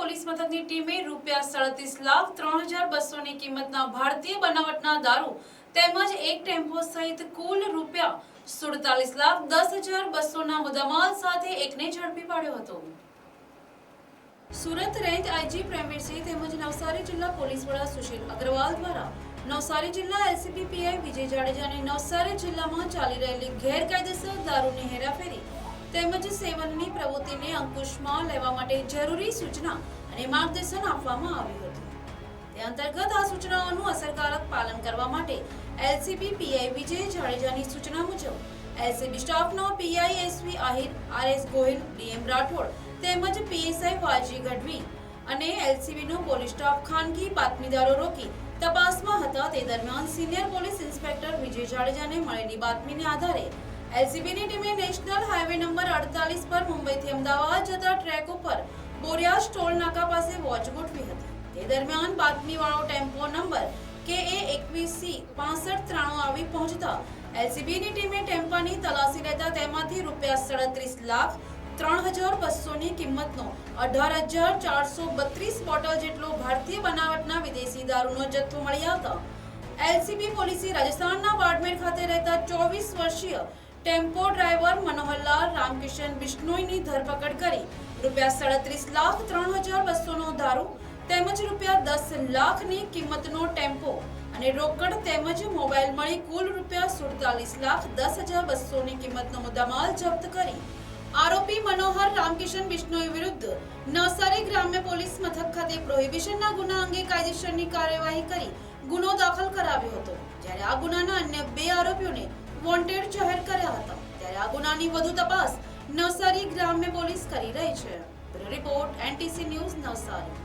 Police મથકની ટીમે ₹37,03,200 ની કિંમતના ભારતીય બનાવટના દારૂ તેમજ એક ટેમ્પો સહિત કુલ ₹47,10,200 ના મુદ્દામાલ સાથે એકને ઝડપી પાડ્યો હતો। સુરત રેન્જ આઈજી પ્રેમવીરસિંહ તેમજ નવસારી જિલ્લા પોલીસ વડા સુશીલ અગ્રવાલ દ્વારા નવસારી જિલ્લા એલસીબી પીઆઈ વિજય જાડેજાને નવસારી જિલ્લામાં ચાલી રહેલી ગેરકાયદેસર દારૂની હેરાફેરી તેમજ સેવનની પ્રવૃત્તિને અંકુશમાં લેવા માટે જરૂરી સૂચના અને માર્ગદર્શન આપવામાં આવ્યું હતું। તે અંતર્ગત આ સૂચનાઓનું અસરકારક પાલન કરવા માટે એલસીબી પીઆઈ વિજય જાડેજાની સૂચના મુજબ એલસીબી સ્ટાફના PI SV Ahir, RS Gohil, DM Rathod તેમજ પીએસઆઈ વાજી ગઢવી અને એલસીબીનો પોલીસ સ્ટાફ ખાનગી બાતમીદારો રોકી તપાસમાં હતા। તે દરમિયાન સિનિયર પોલીસ ઇન્સ્પેક્ટર વિજય જાડેજાને મળેલી બાતમીને આધારે એલસીબીની ટીમે નેશનલ હાઈવે નંબર 48 પર મુંબઈથી અમદાવાદ જતા ટ્રેક ઉપર બોરિયાસ ટોલ નાકા પાસે વોચ ગોઠવી હતી। તે દરમિયાન બાતમીવાળો ટેમ્પો નંબર KA 21C6593 આવી પહોંચતા એલસીબીની ટીમે ટેમ્પાની તલાશી લેતા તેમાંથી ₹37,03,200 ની કિંમતનો 18,432 બોટલ જેટલો ભારતીય બનાવટના વિદેશી દારૂનો જથ્થો મળી આવતા એલસીબી પોલીસે રાજસ્થાનના બાડમેર ખાતે રહેતા 24 વર્ષીય ટેમ્પો ડ્રાઈવર મનોહરલાલ રામકિશન બિશ્નોઈની ધરપકડ કરી ₹37,03,200 નો દારૂ તેમજ ₹10 લાખની કિંમતનો ટેમ્પો અને રોકડ તેમજ મોબાઈલ મળી કુલ ₹47,10,200 ની કિંમતનો મુદ્દામાલ જપ્ત કરી આરોપી મનોહર રામકિશન બિશ્નોઈ વિરુદ્ધ નવસારી ગ્રામ્ય પોલીસ મથક ખાતે પ્રોહિબિશનના ગુના અંગે કાયદેસરની કાર્યવાહી કરી ગુનો દાખલ કરાવ્યો હતો। જ્યારે આ ગુનાના અન્ય 2 આરોપીઓને વોન્ટેડ જાહેર કર્યા હતા। ત્યારે આ ગુનાની વધુ તપાસ નવસારી ગ્રામ્ય પોલીસ કરી રહી છે। Report NTC news Navsari.